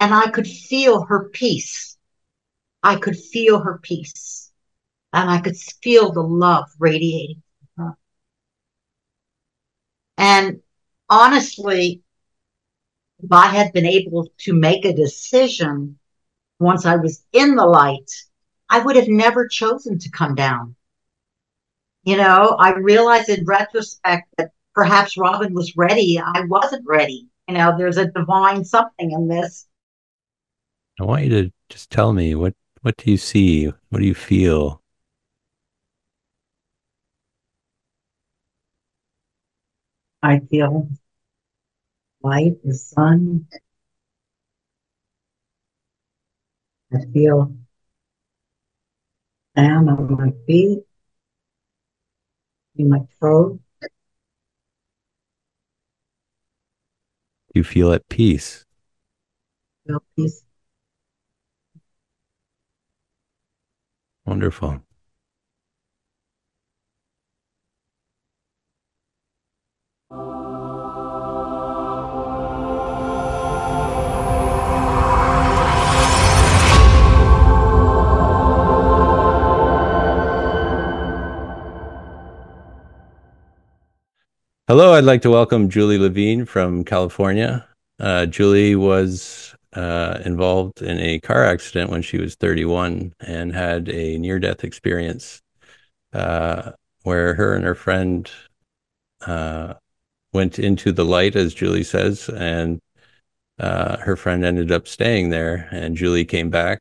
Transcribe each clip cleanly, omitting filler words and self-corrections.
And I could feel her peace. I could feel her peace. And I could feel the love radiating from her. And honestly, if I had been able to make a decision once I was in the light, I would have never chosen to come down. I realized in retrospect that perhaps Robin was ready. I wasn't ready. There's a divine something in this. I want you to just tell me what do you see? What do you feel? I feel light, the sun. I feel sand on my feet, in my throat. Do you feel at peace? I feel peace. Wonderful. Hello, I'd like to welcome Julie Levine from California. Julie was involved in a car accident when she was 31 and had a near-death experience uh, where her and her friend uh, went into the light, as Julie says, and her friend ended up staying there. And Julie came back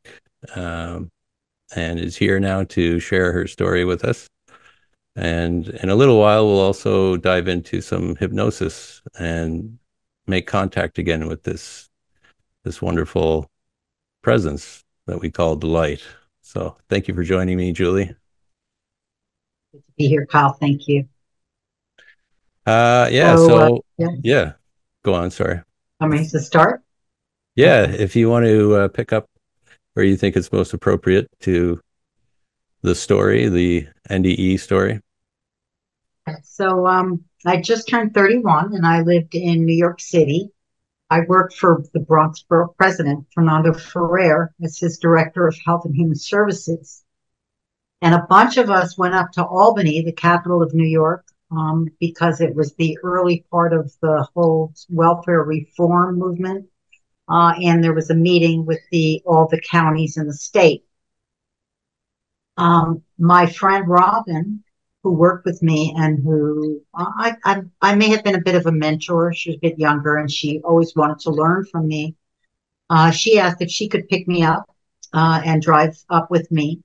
um, and is here now to share her story with us. And in a little while, we'll also dive into some hypnosis and make contact again with this wonderful presence that we call the light. So thank you for joining me, Julie. Good to be here, Kyle. Thank you. Yeah, So, so yeah, yeah, go on, sorry. I'm ready to start. Yeah, Okay. if you want to pick up where you think it's most appropriate to the story, the NDE story. So, I just turned 31 and I lived in New York City. I worked for the Bronx Borough President, Fernando Ferrer, as his Director of Health and Human Services. And a bunch of us went up to Albany, the capital of New York, because it was the early part of the whole welfare reform movement. And there was a meeting with all the counties in the state. My friend Robin, who worked with me and who I may have been a bit of a mentor. She was a bit younger and she always wanted to learn from me. She asked if she could pick me up and drive up with me.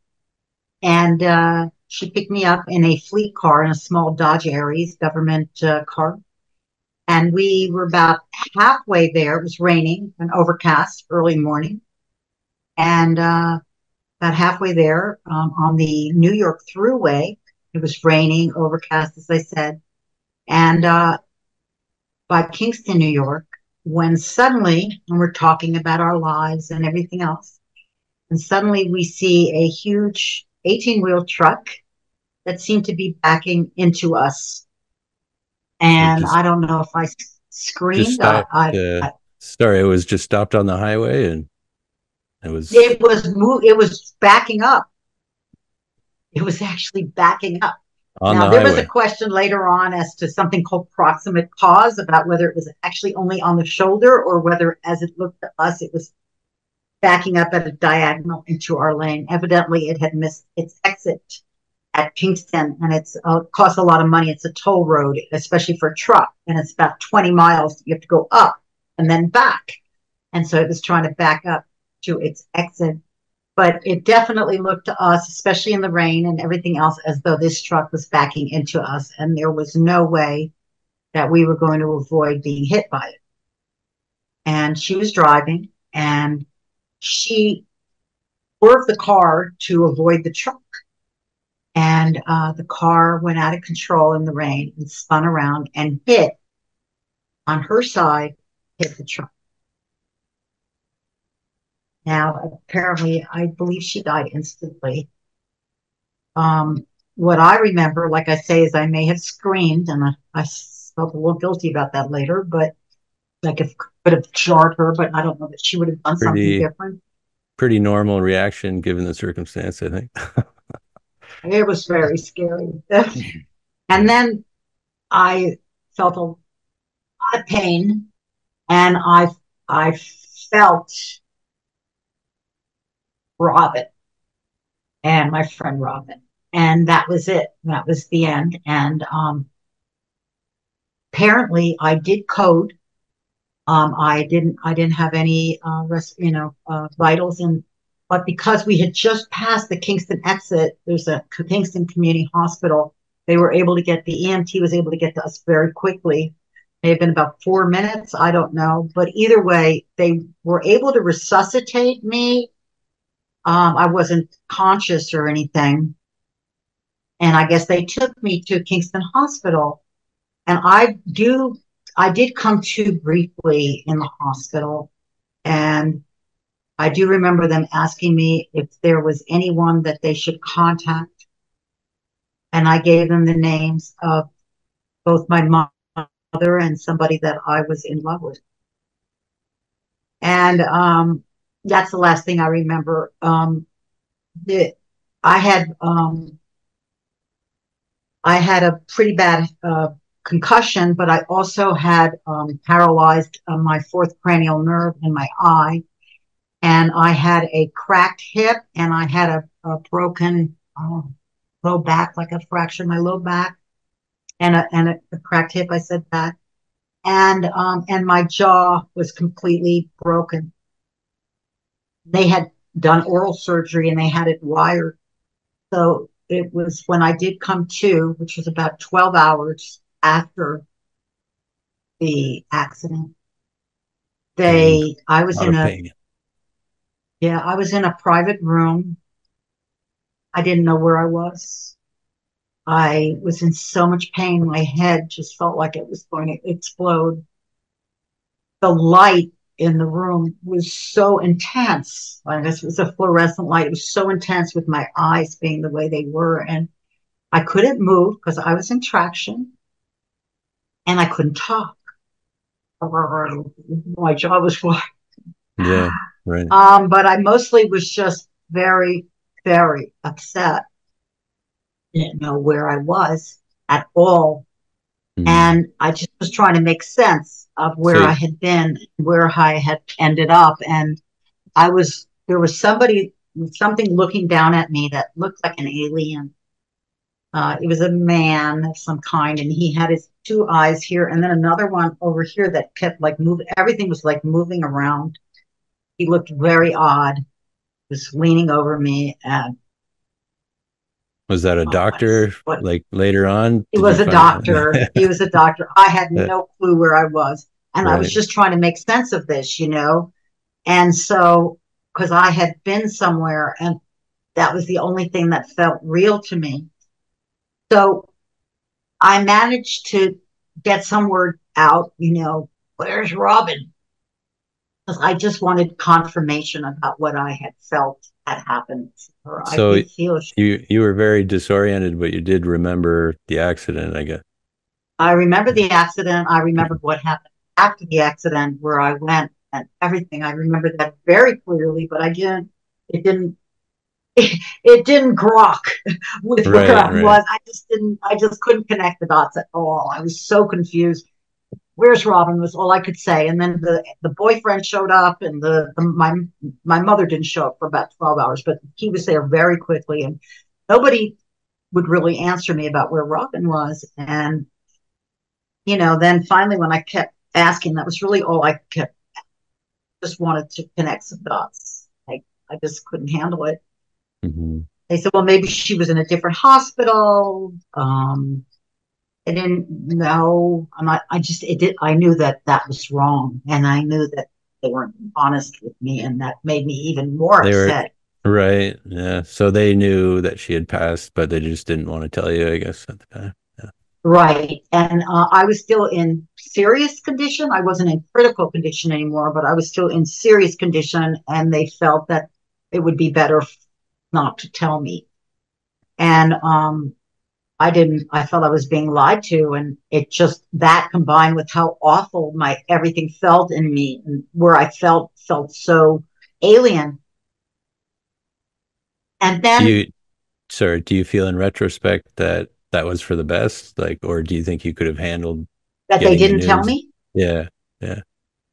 And she picked me up in a fleet car, in a small Dodge Aries government car. And we were about halfway there. It was raining and overcast early morning. And about halfway there on the New York Thruway, it was raining, overcast, as I said. And by Kingston, New York, when suddenly, and we're talking about our lives and everything else, and suddenly we see a huge 18-wheel truck that seemed to be backing into us. It And just I don't know if I just screamed. stopped. Sorry, it was just stopped on the highway and it was It was backing up. It was actually backing up. on Now, the there was a highway. question later on as to something called proximate cause, about whether it was actually only on the shoulder or whether, as it looked to us, it was backing up at a diagonal into our lane. Evidently, it had missed its exit at Kingston, and it's costs a lot of money. It's a toll road, especially for a truck, and it's about 20 miles. You have to go up and then back. And so it was trying to back up to its exit. But it definitely looked to us, especially in the rain and everything else, as though this truck was backing into us, and there was no way that we were going to avoid being hit by it. And she was driving, and she swerved the car to avoid the truck. And the car went out of control in the rain and spun around and hit on her side, hit the truck. Now, apparently, I believe she died instantly. Um, what I remember, like I say, is I may have screamed, and I felt a little guilty about that later, but like it could have jarred her, but I don't know that she would have done something Pretty different. pretty normal reaction given the circumstance, I think. It was very scary. And Yeah. then I felt a lot of pain, and I felt Robin and my friend Robin, and that was it. That was the end. And apparently, I did code. I didn't have any vitals, and but because we had just passed the Kingston exit, there's a Kingston Community Hospital. They were able to get the EMT was able to get to us very quickly. It may have been about 4 minutes, I don't know, but either way, they were able to resuscitate me. I wasn't conscious or anything, and I guess they took me to Kingston Hospital, and I did come to briefly in the hospital, and I do remember them asking me if there was anyone that they should contact, and I gave them the names of both my mother and somebody that I was in love with. And that's the last thing I remember. The, I had I had a pretty bad concussion, but I also had paralyzed my fourth cranial nerve in my eye, and I had a cracked hip, and I had a broken low back, like a fracture in my low back, and a cracked hip. I said that, and my jaw was completely broken. They had done oral surgery, and they had it wired. So it was when I did come to, which was about 12 hours after the accident. Pain. I A was lot in of a, pain. yeah, I was in a private room. I didn't know where I was. I was in so much pain. My head just felt like it was going to explode. The light in the room was so intense. I guess it was a fluorescent light. It was so intense with my eyes being the way they were. And I couldn't move because I was in traction, and I couldn't talk. My jaw was flat. Yeah, right. But I mostly was just very, very upset. Didn't know where I was at all. Mm. And I just was trying to make sense of where So I had been, where I had ended up. And there was something looking down at me that looked like an alien. It was a man of some kind, and he had his two eyes here, and then another one over here that kept like moving. Everything was like moving around. He looked very odd. He was leaning over me, and was that a oh, doctor? what Like later on, he did you was a find doctor. He was a doctor. I had no clue where I was, and I was right. just trying to make sense of this. And so, because I had been somewhere, and that was the only thing that felt real to me. So I managed to get some word out, where's Robin? Because I just wanted confirmation about what I had felt had happened to her. I So did feel, you were very disoriented, but you did remember the accident, I guess. I remember the accident. I remembered what happened after the accident, where I went and everything. I remember that very clearly, but it didn't, it didn't grok with where Right, I right. was. I just couldn't connect the dots at all. I was so confused. Where's Robin was all I could say. And then the boyfriend showed up, and my mother didn't show up for about 12 hours, but he was there very quickly, and nobody would really answer me about where Robin was. And, then finally when I kept asking, that was really all I kept, just wanted to connect some dots. I just couldn't handle it. Hmm. They said, well, maybe she was in a different hospital. I didn't know. I knew that that was wrong. And I knew that they weren't honest with me. And that made me even more They were upset. right. Yeah. So they knew that she had passed, but they just didn't want to tell you, I guess, at the time. Yeah. Right. And I was still in serious condition. I wasn't in critical condition anymore, but I was still in serious condition. And they felt that it would be better not to tell me. And I felt I was being lied to. And it just, that combined with how awful everything felt in me, and where I felt so alien. And Do then you, sorry, do you feel in retrospect that that was for the best? Like, or do you think you could have handled that they getting the didn't tell news? me, Yeah, yeah.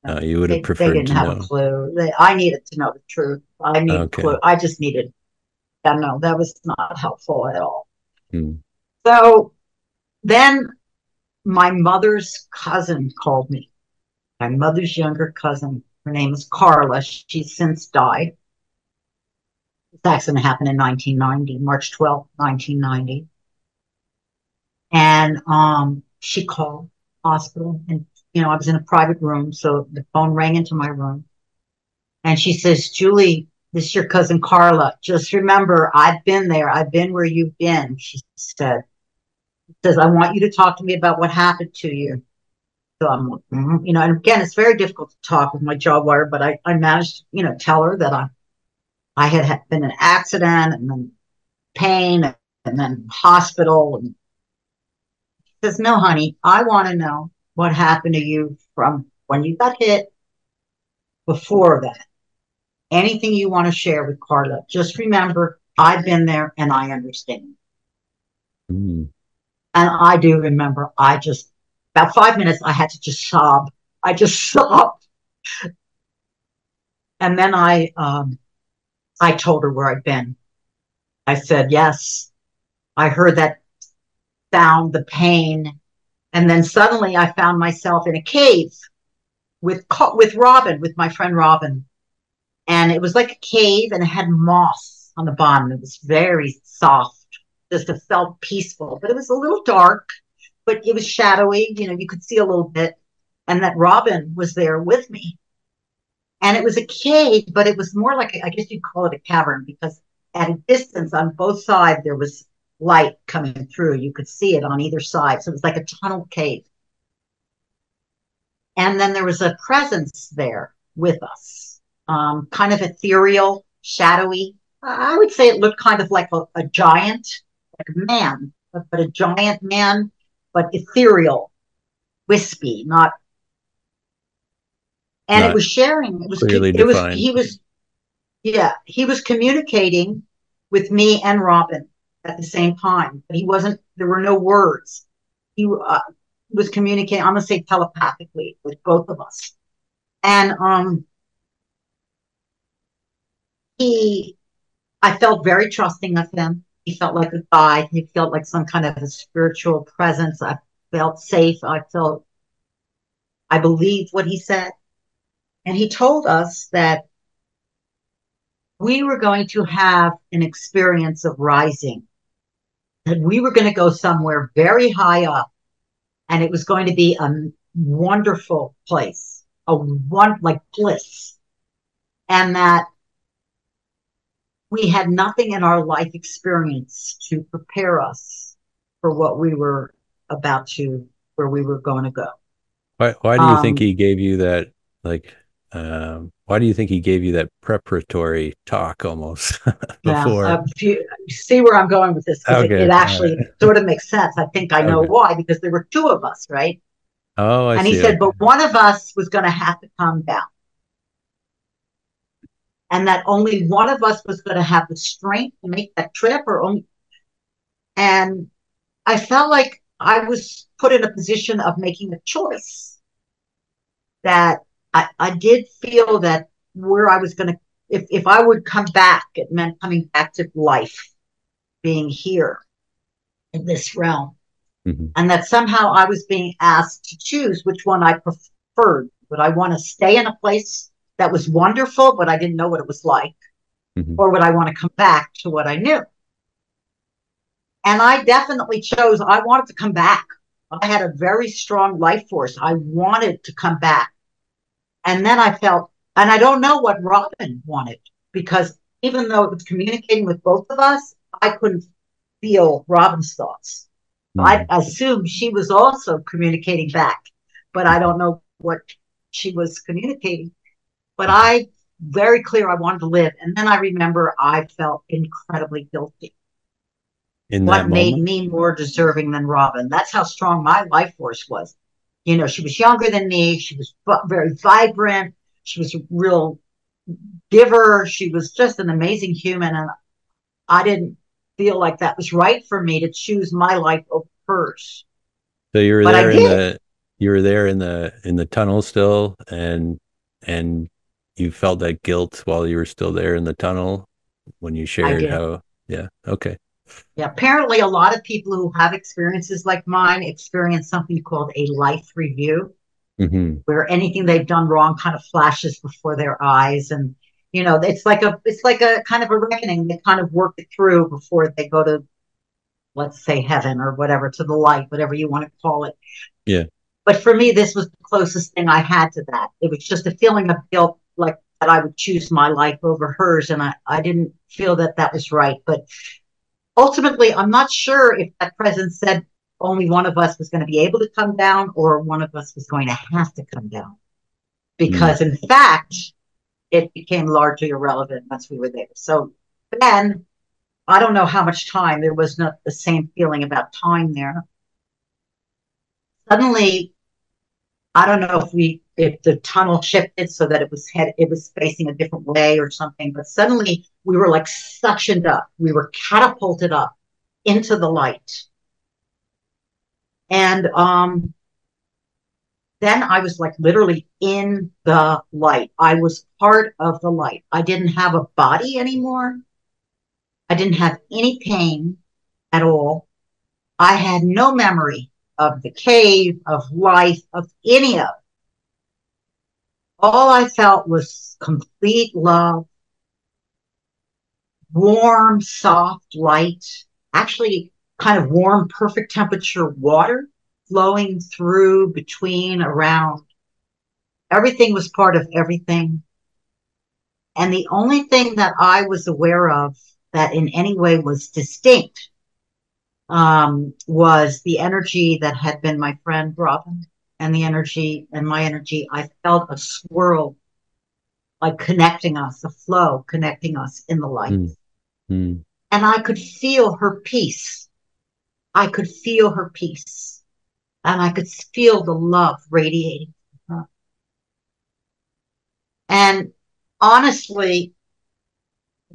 no, You would have they preferred didn't to have a know. clue. I needed to know the truth. I needed clue. Okay. I just needed, yeah, no, that was not helpful at all. Hmm. So then my mother's cousin called me, my mother's younger cousin. Her name is Carla. She's since died. This accident happened in 1990, March 12th, 1990. And she called hospital, and I was in a private room, so the phone rang into my room. And she says, Julie, this is your cousin Carla. Just remember, I've been there. I've been where you've been, she said. She says, I want you to talk to me about what happened to you. So I'm like, and again, it's very difficult to talk with my jaw wired, but I managed to, tell her that I had been in an accident, and then pain, and then hospital. And she says, no, honey, I want to know what happened to you from when you got hit before that. Anything you want to share with Carla, just remember, I've been there and I understand. Hmm. And I do remember, about 5 minutes, I had to just sob. I just sobbed. And then I told her where I'd been. I said, yes, I heard that sound, the pain. And then suddenly I found myself in a cave with Robin, with my friend Robin. And it was like a cave, and it had moss on the bottom. It was very soft. Just it felt peaceful, but it was a little dark, but it was shadowy. You could see a little bit. And that Robin was there with me. And it was a cave, but it was more like, I guess you'd call it a cavern, because at a distance on both sides, there was light coming through. You could see it on either side. So it was like a tunnel cave. And then there was a presence there with us, kind of ethereal, shadowy. I would say it looked kind of like a giant, like a man, but a giant man, but ethereal, wispy, not. And it Not was sharing. clearly It was. defined. He was. Yeah, he was communicating with me and Robin at the same time, but he wasn't. There were no words. He was communicating. I'm gonna say telepathically with both of us, and he I felt very trusting of him. He felt like a guide. He felt like some kind of a spiritual presence. I felt safe. I believed what he said. And he told us that we were going to have an experience of rising, that we were going to go somewhere very high up, and it was going to be a wonderful place, like bliss. And that we had nothing in our life experience to prepare us for what we were about to, where we were going to go. Why do you think Um, he gave you that, like, why do you think he gave you that preparatory talk almost yeah, before? you see where I'm going with this, because it Okay. All actually right. sort of makes sense. I think I know Okay. why, because there were two of us, right? Oh, I And he see. said, Okay. but one of us was going to have to come down, and that only one of us was going to have the strength to make that trip, or only. And I felt like I was put in a position of making a choice, that I did feel that where I was going to, if I would come back, it meant coming back to life, being here in this realm. Hmm. And that somehow I was being asked to choose which one I preferred. Would I want to stay in a place that was wonderful, but I didn't know what it was like? Hmm. Or would I want to come back to what I knew? And I definitely chose, I wanted to come back. I had a very strong life force. I wanted to come back. And then I felt, and I don't know what Robin wanted, because even though it was communicating with both of us, I couldn't feel Robin's thoughts. I Hmm. assumed she was also communicating back, but I don't know what she was communicating. But I very clear I wanted to live. And then I remember I felt incredibly guilty. in that what made moment. me more deserving than Robin. That's how strong my life force was. You know, she was younger than me. She was very vibrant. She was a real giver. She was just an amazing human. And I didn't feel like that was right for me to choose my life over hers. So you were But I there in did. the you were there in the tunnel still, and you felt that guilt while you were still there in the tunnel when you I shared did. how, yeah, okay. Yeah, apparently, a lot of people who have experiences like mine experience something called a life review, Hmm. where anything they've done wrong kind of flashes before their eyes, and you know, it's like a kind of a reckoning. They kind of work it through before they go to, let's say, heaven or whatever, to the light, whatever you want to call it. Yeah. But for me, this was the closest thing I had to that. It was just a feeling of guilt, like that I would choose my life over hers, and I didn't feel that that was right. But ultimately, I'm not sure if that presence said only one of us was going to be able to come down or one of us was going to have to come down. Mm. Because in fact, it became largely irrelevant once we were there. So then I don't know how much time. There was not the same feeling about time there. Suddenly, I don't know if the tunnel shifted so that it was facing a different way or something, but suddenly we were like suctioned up. We were catapulted up into the light. And then I was like literally in the light. I was part of the light. I didn't have a body anymore. I didn't have any pain at all. I had no memory of the cave, of life, of any of it. All I felt was complete love, warm, soft light, actually kind of warm, perfect temperature water flowing through, between, around. Everything was part of everything. And the only thing that I was aware of that in any way was distinct was the energy that had been my friend Robin, and the energy and my energy. I felt a swirl, like connecting us, a flow connecting us in the light. Mm. Mm. And I could feel her peace. I could feel her peace. And I could feel the love radiating from her. And honestly,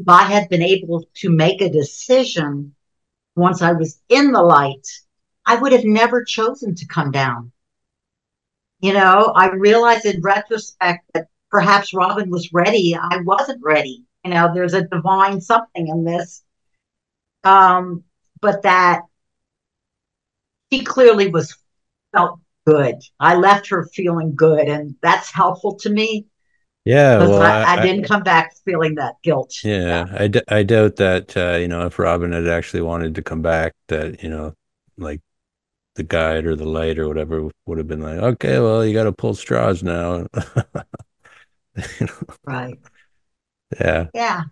if I had been able to make a decision once I was in the light, I would have never chosen to come down. You know, I realize in retrospect that perhaps Robin was ready. I wasn't ready. You know, there's a divine something in this. Um, but that she clearly was felt good. I left her feeling good, and that's helpful to me Yeah, because well, I didn't come back feeling that guilt. Yeah, yeah, I doubt that, if Robin had actually wanted to come back, that, like the guide or the light or whatever would have been like, okay, well, you got to pull straws now. You know? right. Yeah, Yeah.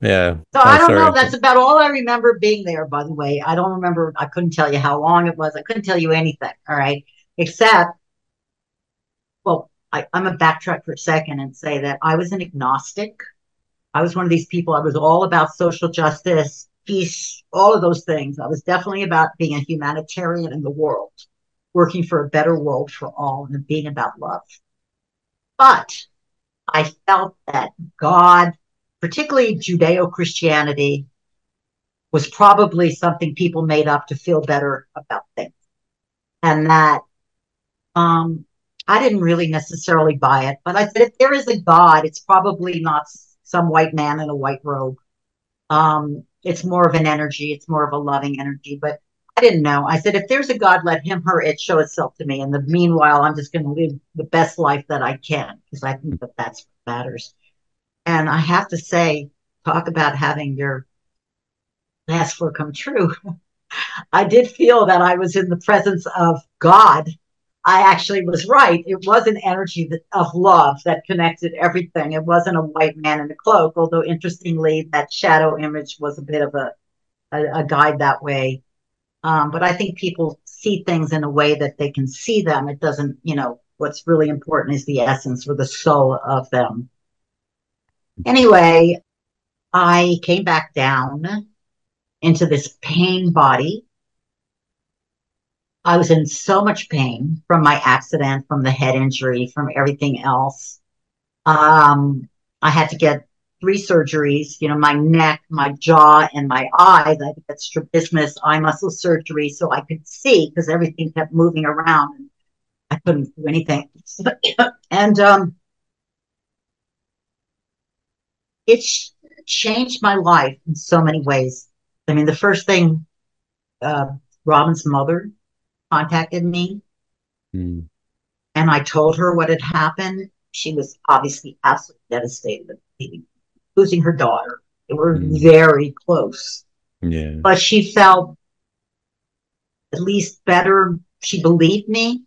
yeah. So Oh, I don't know. sorry. That's about all I remember being there, by the way. I don't remember. I couldn't tell you how long it was. I couldn't tell you anything. All right. Except, well, I'm a backtrack for a second and say that I was an agnostic. I was one of these people. I was all about social justice, peace, all of those things. I was definitely about being a humanitarian in the world, working for a better world for all, and being about love. But I felt that God, particularly Judeo Christianity, was probably something people made up to feel better about things. And that um, I didn't really necessarily buy it. But I said, if there is a God, it's probably not some white man in a white robe. It's more of an energy. It's more of a loving energy. But I didn't know. I said, if there's a God, let him, her, it show itself to me. In the meanwhile, I'm just going to live the best life that I can because I think that that's what matters. And I have to say, talk about having your last word come true. I did feel that I was in the presence of God. I actually was right. It was an energy of love that connected everything. It wasn't a white man in a cloak, although interestingly, that shadow image was a bit of a guide that way. But I think people see things in a way that they can see them. It doesn't, what's really important is the essence or the soul of them. Anyway, I came back down into this pain body. I was in so much pain from my accident, from the head injury, from everything else. Um, I had to get 3 surgeries, my neck, my jaw, and my eyes. I had to get strabismus eye muscle surgery so I could see, because everything kept moving around and I couldn't do anything. And it changed my life in so many ways. I mean, the first thing, uh, Robin's mother contacted me, Mm. and I told her what had happened. She was obviously absolutely devastated, losing her daughter. They were Mm. very close, Yeah. but she felt at least better. She believed me,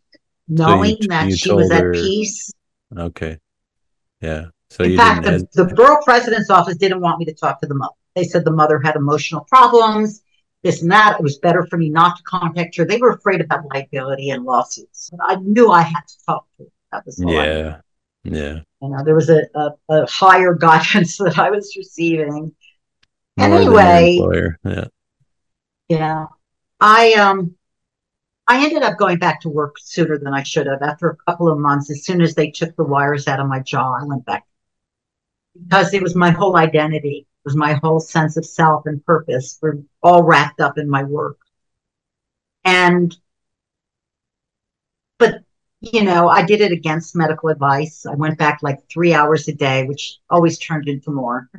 So you knowing that you she was told at her, peace. okay. Yeah. So In you didn't fact, has the borough president's office didn't want me to talk to the mother. They said the mother had emotional problems, this and that. It was better for me not to contact her. They were afraid about liability and lawsuits. I knew I had to talk to her. That was all I knew. Yeah. Yeah. There was a higher guidance that I was receiving. And More than your anyway, employer. Yeah. yeah, I ended up going back to work sooner than I should have. After a couple of months, as soon as they took the wires out of my jaw, I went back, because it was my whole identity. It was my whole sense of self and purpose were all wrapped up in my work. And, but, I did it against medical advice. I went back like 3 hours a day, which always turned into more.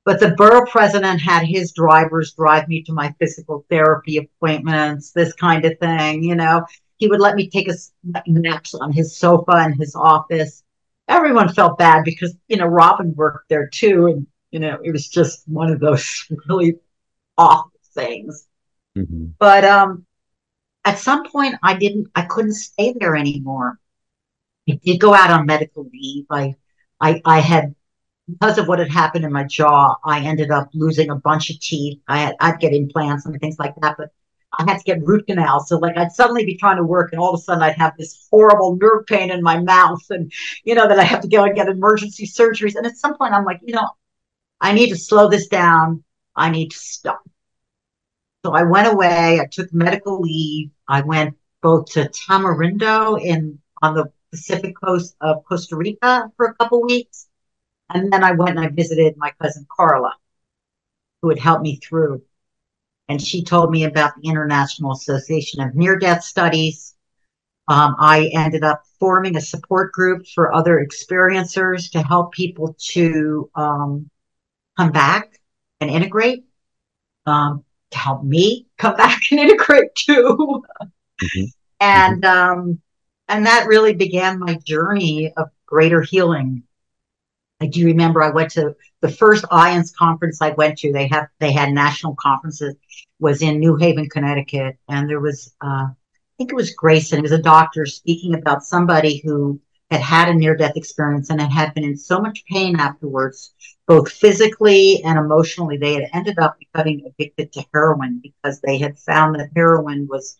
But the borough president had his drivers drive me to my physical therapy appointments, this kind of thing. He would let me take naps on his sofa in his office. Everyone felt bad because, Robin worked there too. And, it was just one of those really awful things. Hmm. But at some point, I couldn't stay there anymore. I did go out on medical leave. I had, because of what had happened in my jaw, I ended up losing a bunch of teeth. I'd get implants and things like that, but I had to get root canals. So like I'd suddenly be trying to work, and all of a sudden I'd have this horrible nerve pain in my mouth, and that I have to go and get emergency surgeries. And at some point I'm like, I need to slow this down. I need to stop. So I went away. I took medical leave. I went both to Tamarindo on the Pacific coast of Costa Rica for a couple weeks. And then I went and I visited my cousin Carla, who had helped me through. And she told me about the International Association of Near-Death Studies. I ended up forming a support group for other experiencers to help people to come back and integrate, to help me come back and integrate too. Hmm. Hmm. And that really began my journey of greater healing. I do remember I went to the first IONS conference I went to. They had national conferences, was in New Haven, Connecticut, and there was I think it was Grayson. It was a doctor speaking about somebody who had had a near-death experience and had been in so much pain afterwards, both physically and emotionally. They had ended up becoming addicted to heroin because they had found that heroin was,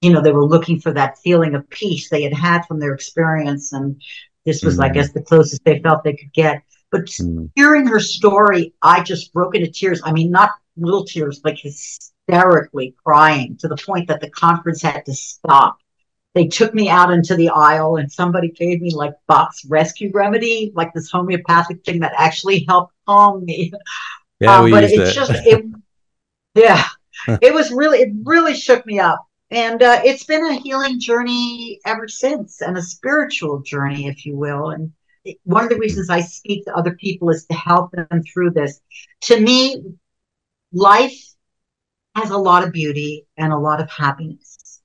they were looking for that feeling of peace they had from their experience. And this was, I Mm. guess, the closest they felt they could get. But Mm. hearing her story, I just broke into tears. I mean, not little tears, like hysterically crying, to the point that the conference had to stop. They took me out into the aisle, and somebody gave me like Bach's rescue remedy, like this homeopathic thing that actually helped calm me. Yeah, we But use it's just, that. yeah, it really shook me up. And it's been a healing journey ever since, and a spiritual journey, if you will. And one of the reasons I speak to other people is to help them through this. To me, life has a lot of beauty and a lot of happiness,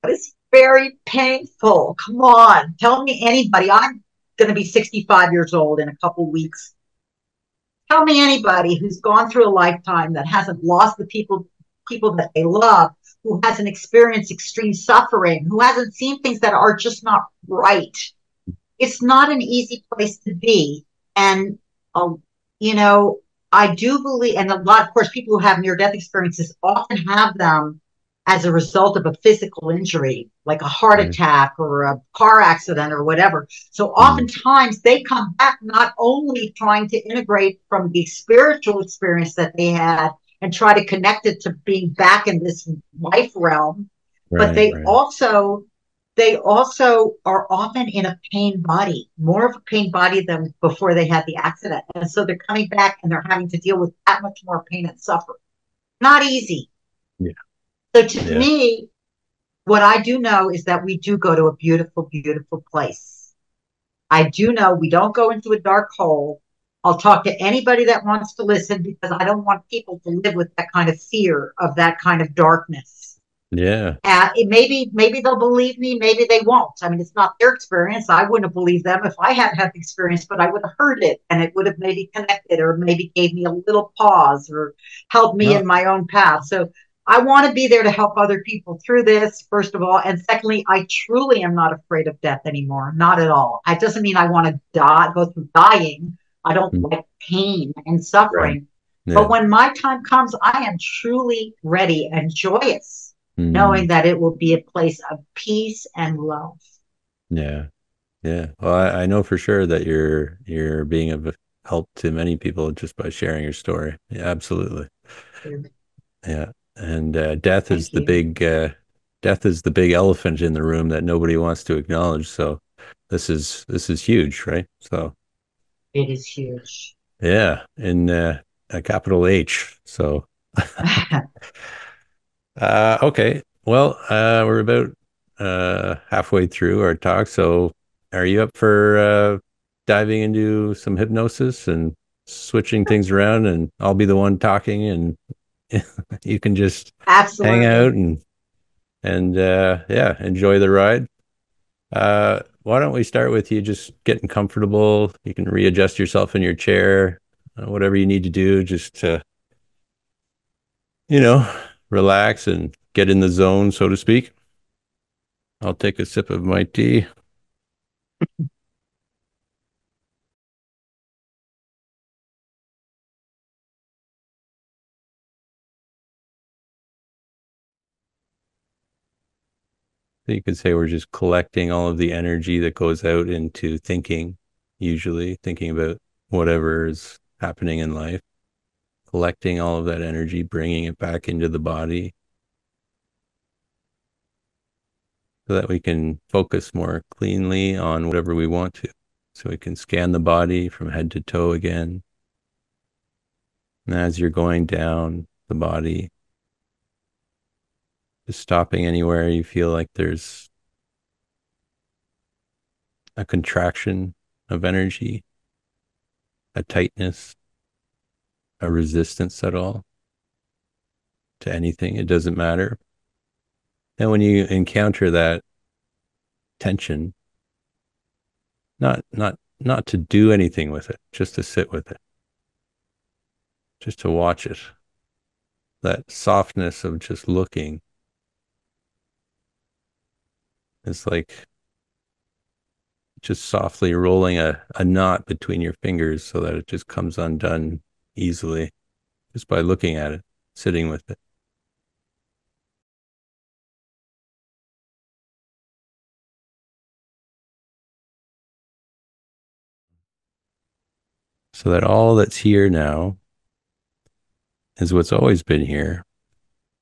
but it's very painful. Come on, tell me anybody. I'm going to be 65 years old in a couple weeks. Tell me anybody who's gone through a lifetime that hasn't lost the people that they love, who hasn't experienced extreme suffering, who hasn't seen things that are just not right. It's not an easy place to be. And, uh, you know, I do believe, and a lot, of course, people who have near death experiences often have them as a result of a physical injury, like a heart Right. attack or a car accident or whatever. So Mm. oftentimes they come back not only trying to integrate from the spiritual experience that they had and try to connect it to being back in this life realm, but Right, they right. also they also are often in a pain body, more of a pain body than before they had the accident. And so they're coming back and they're having to deal with that much more pain and suffering. Not easy. Yeah, So to yeah, me, what I do know is that we do go to a beautiful, beautiful place. I do know we don't go into a dark hole. I'll talk to anybody that wants to listen because I don't want people to live with that kind of fear of that kind of darkness. yeah. Maybe they'll believe me, maybe they won't. I mean, it's not their experience. I wouldn't have believed them if I hadn't had the experience, but I would have heard it and it would have maybe connected or maybe gave me a little pause or helped me No, in my own path. So I want to be there to help other people through this, first of all. And secondly, I truly am not afraid of death anymore. Not at all. It doesn't mean I want to die, go through dying. I don't mm, like pain and right. suffering. But Yeah. when my time comes, I am truly ready and joyous, Mm, knowing that it will be a place of peace and love. yeah. Yeah. Well, I know for sure that you're being of help to many people just by sharing your story. Yeah, absolutely. Yeah. And Thank you. death is the big elephant in the room that nobody wants to acknowledge. So this is huge, right? So It is huge. yeah, in a capital H. So okay. Well, we're about halfway through our talk. So are you up for diving into some hypnosis and switching things around, and I'll be the one talking and you can just hang out Absolutely. and yeah, enjoy the ride. Why don't we start with you just getting comfortable? You can readjust yourself in your chair, whatever you need to do, just to, you know, relax and get in the zone, so to speak. I'll take a sip of my tea. So you could say we're just collecting all of the energy that goes out into thinking, usually thinking about whatever is happening in life, collecting all of that energy, bringing it back into the body so that we can focus more cleanly on whatever we want to. So we can scan the body from head to toe again. And as you're going down the body, just stopping anywhere you feel like there's a contraction of energy, a tightness, a resistance at all to anything. It doesn't matter. And when you encounter that tension, not to do anything with it, just to sit with it, just to watch it. That softness of just looking is like just softly rolling a knot between your fingers so that it just comes undone easily just by looking at it, sitting with it. So that all that's here now is what's always been here,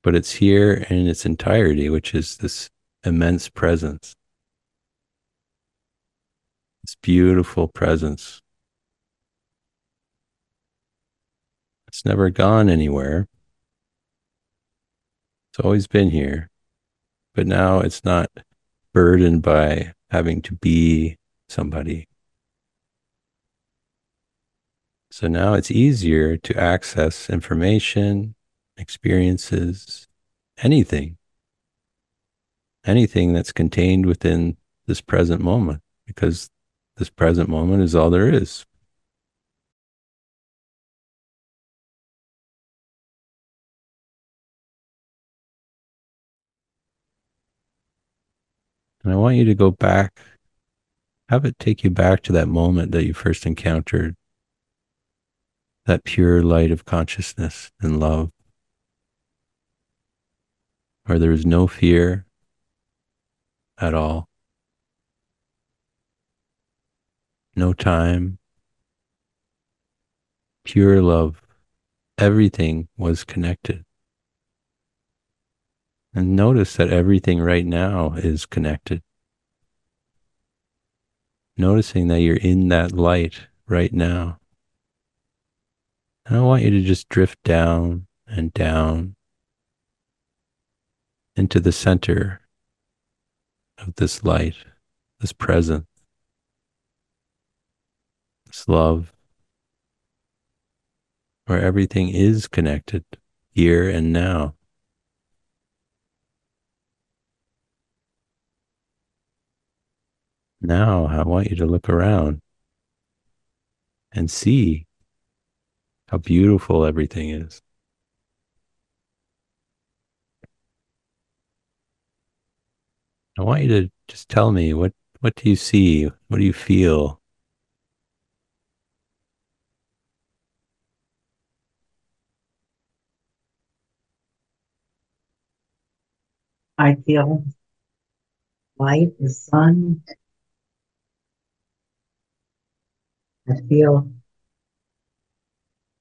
but it's here in its entirety, which is this immense presence, this beautiful presence. It's never gone anywhere. It's always been here, but now it's not burdened by having to be somebody. So now it's easier to access information, experiences, anything, anything that's contained within this present moment, because this present moment is all there is. And I want you to go back, have it take you back to that moment that you first encountered that pure light of consciousness and love, where there was no fear at all, no time, pure love. Everything was connected. And notice that everything right now is connected. Noticing that you're in that light right now. And I want you to just drift down and down into the center of this light, this presence, this love, where everything is connected here and now. Now, I want you to look around and see how beautiful everything is. I want you to just tell me what do you see? What do you feel? I feel light, the sun. I feel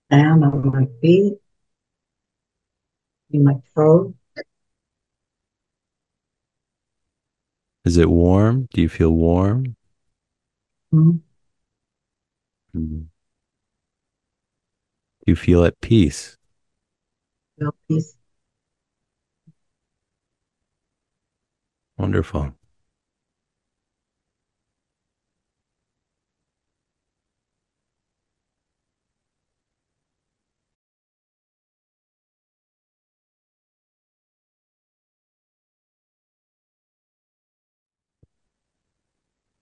down on my feet, in my throat. Is it warm? Do you feel warm? Mm, Mm. Do you feel at peace? feel peace. Wonderful.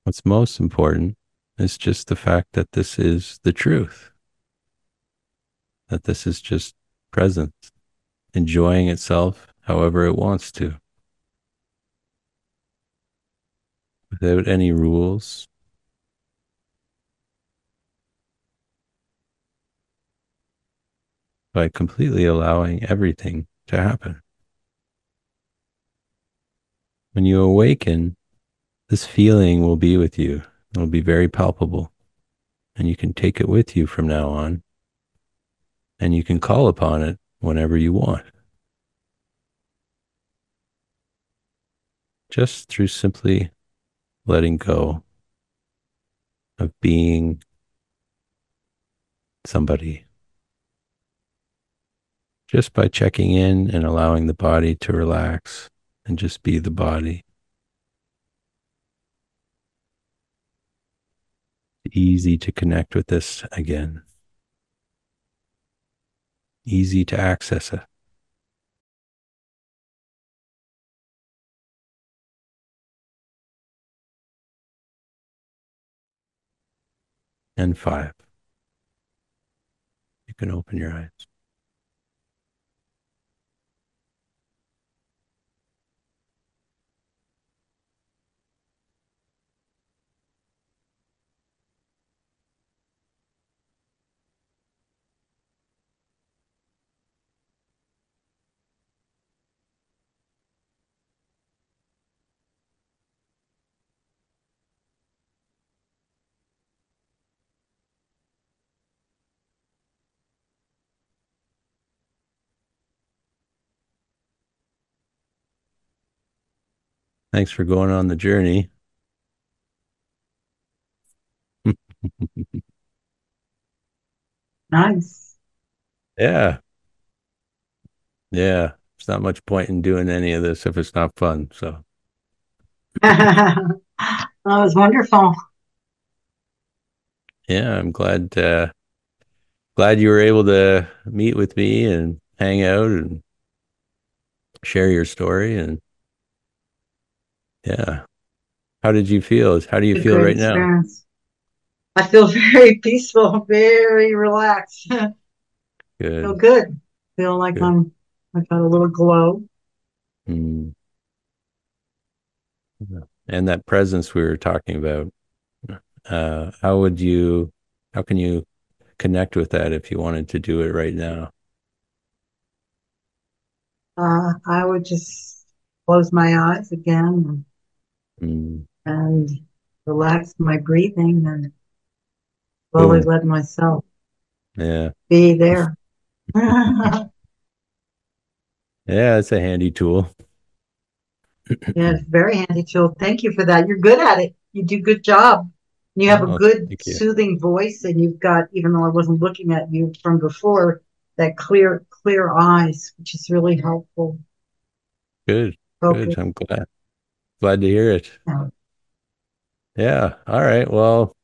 What's most important is just the fact that this is the truth, that this is just presence, enjoying itself however it wants to, without any rules, by completely allowing everything to happen. When you awaken, this feeling will be with you. It'll be very palpable, and you can take it with you from now on, and you can call upon it whenever you want, just through simply letting go of being somebody, just by checking in and allowing the body to relax and just be the body. Easy to connect with this again, easy to access it. And 5, you can open your eyes. Thanks for going on the journey. Nice. Yeah, yeah. There's not much point in doing any of this if it's not fun. So, That was wonderful. yeah, I'm glad you were able to meet with me and hang out and share your story. And yeah, how did you feel? How do you A feel great right now? experience. I feel very peaceful, very relaxed. Feel Good, good. Feel like good. I've got a little glow. Mm. And that presence we were talking about, how would you, how can you connect with that if you wanted to do it right now? I would just close my eyes again Mm, and relax my breathing and slowly cool. let myself Yeah. be there. Yeah, Yeah, it's a handy tool. it's very handy tool. Thank you for that. You're good at it. You do good job. You have a Oh, good thank you. soothing voice and you've got, even though I wasn't looking at you from before, that clear eyes, which is really helpful. Good. Good. Focus. I'm glad to hear it. Now. Yeah. All right. Well,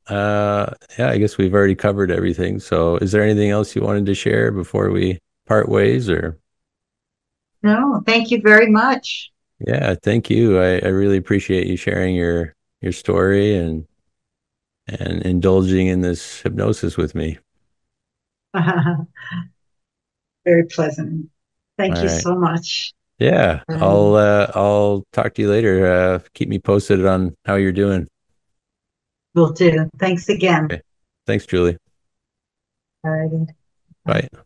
yeah, I guess we've already covered everything. So is there anything else you wanted to share before we part ways or? No, thank you very much. Yeah, thank you. I really appreciate you sharing your story and indulging in this hypnosis with me. Very pleasant. All Thank you right. so much. Yeah, And I'll talk to you later. Keep me posted on how you're doing. will do. Thanks again. Okay. Thanks, Julie. All right. Bye.